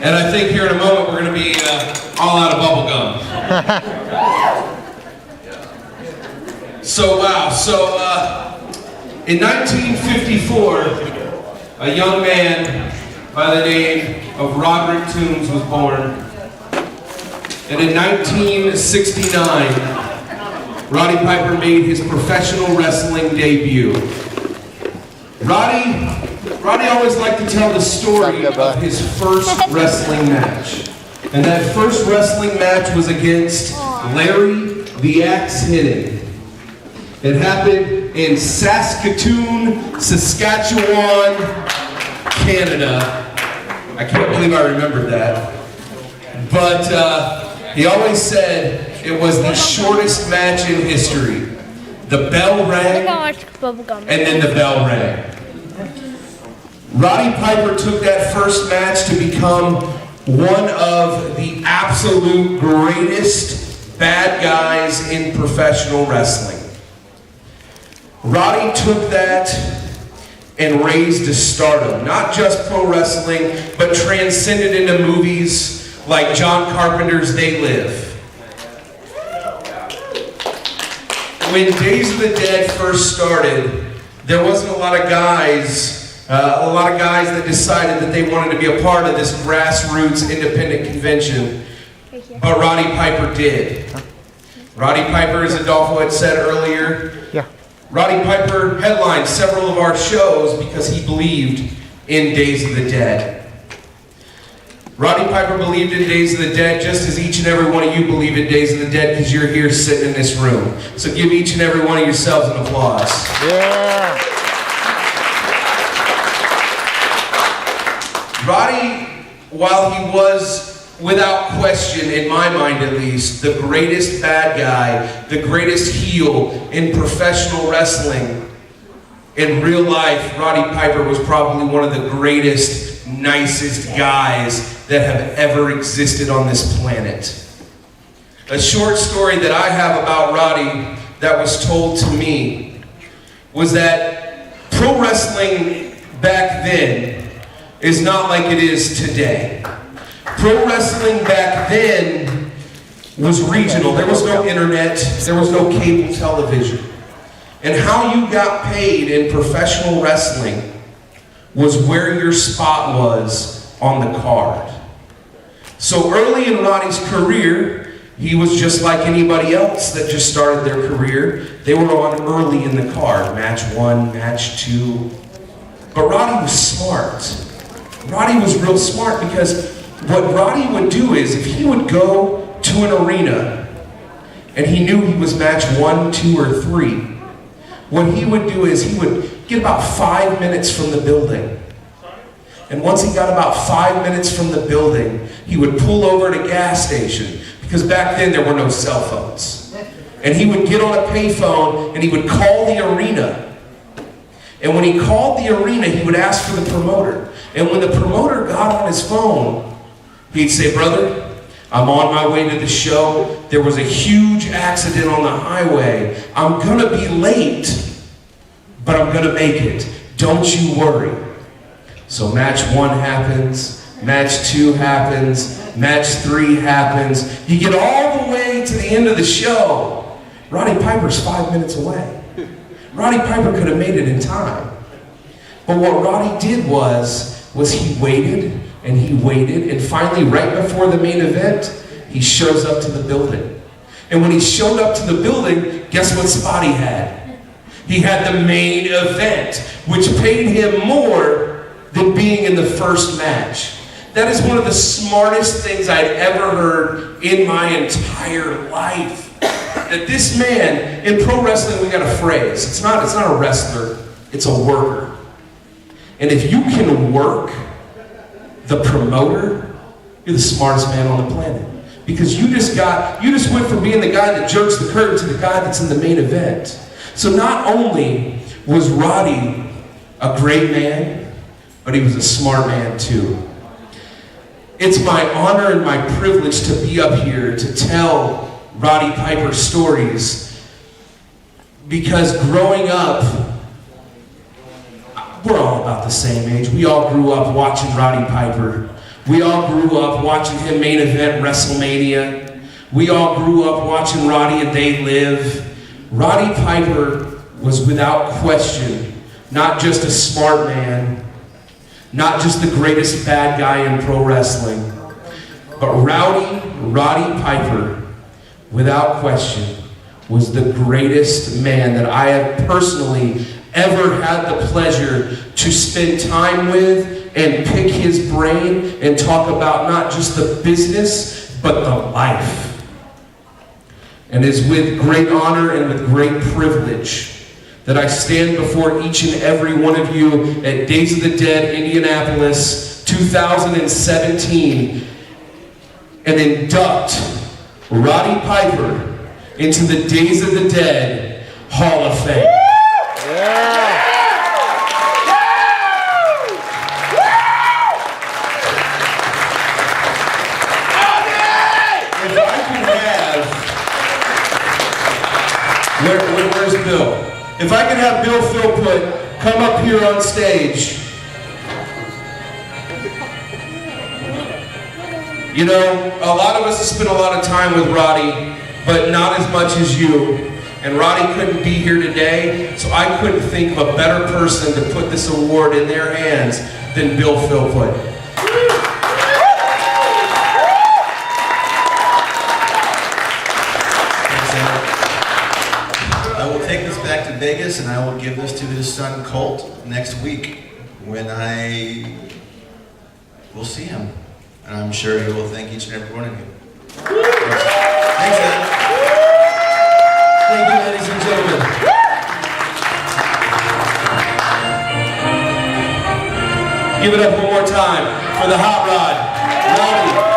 And I think here in a moment we're going to be all out of bubble gum. So wow, in 1954, a young man by the name of Roderick Toombs was born. And in 1969, Roddy Piper made his professional wrestling debut. Roddy always liked to tell the story of his first wrestling match. And that first wrestling match was against Larry the Axe Hennig. It happened in Saskatoon, Saskatchewan, Canada. I can't believe I remembered that. But he always said it was the shortest match in history. The bell rang, and then the bell rang. Roddy Piper took that first match to become one of the absolute greatest bad guys in professional wrestling. Roddy took that and raised to stardom, not just pro wrestling, but transcended into movies like John Carpenter's They Live. When Days of the Dead first started, there wasn't a lot of guys that decided that they wanted to be a part of this grassroots independent convention, but Roddy Piper did. Roddy Piper, as Adolfo had said earlier, Roddy Piper headlined several of our shows because he believed in Days of the Dead. Roddy Piper believed in Days of the Dead just as each and every one of you believe in Days of the Dead because you're here sitting in this room. So give each and every one of yourselves an applause. Yeah. Roddy, while he was, without question, in my mind at least, the greatest bad guy, the greatest heel in professional wrestling, in real life, Roddy Piper was probably one of the greatest, nicest guys that have ever existed on this planet. A short story that I have about Roddy that was told to me was that pro wrestling back then is not like it is today. Pro wrestling back then was regional. There was no internet, there was no cable television. And how you got paid in professional wrestling was where your spot was on the card. So early in Roddy's career, he was just like anybody else that just started their career. They were on early in the card, match 1, match 2. But Roddy was smart. Roddy was real smart because what Roddy would do is if he would go to an arena and he knew he was match 1, 2, or 3, what he would do is he would get about 5 minutes from the building. And once he got about 5 minutes from the building, he would pull over at a gas station, because back then there were no cell phones. And he would get on a payphone and he would call the arena. And when he called the arena, he would ask for the promoter. And when the promoter got on his phone, he'd say, "Brother, I'm on my way to the show. There was a huge accident on the highway. I'm gonna be late, but I'm gonna make it. Don't you worry." So match 1 happens, match 2 happens, match 3 happens. You get all the way to the end of the show. Roddy Piper's 5 minutes away. Roddy Piper could have made it in time. But what Roddy did was he waited, and he waited, and finally, right before the main event, he shows up to the building. And when he showed up to the building, guess what spot he had? He had the main event, which paid him more than being in the first match. That is one of the smartest things I'd ever heard in my entire life. That this man, in pro wrestling we got a phrase, it's not a wrestler, it's a worker. And if you can work the promoter, you're the smartest man on the planet. Because you just went from being the guy that jerks the curtain to the guy that's in the main event. So not only was Roddy a great man, but he was a smart man too. It's my honor and my privilege to be up here to tell Roddy Piper stories, because growing up, we're all about the same age. We all grew up watching Roddy Piper. We all grew up watching him main event WrestleMania. We all grew up watching Roddy and They Live. Roddy Piper was without question not just a smart man, not just the greatest bad guy in pro wrestling, but Roddy Piper, without question, was the greatest man that I have personally ever had the pleasure to spend time with and pick his brain and talk about not just the business, but the life. And it is with great honor and with great privilege that I stand before each and every one of you at Days of the Dead, Indianapolis, 2017, and induct Roddy Piper into the Days of the Dead Hall of Fame. Where's Bill? If I could have Bill Philpott come up here on stage. You know, a lot of us have spent a lot of time with Roddy, but not as much as you. And Roddy couldn't be here today, so I couldn't think of a better person to put this award in their hands than Bill Philpott. I will take this back to Vegas and I will give this to his son Colt next week when I will see him. And I'm sure he will thank each and every one of you. Thanks, Ed. Thank you, ladies and gentlemen. Give it up one more time for the Hot Rod, Roddy.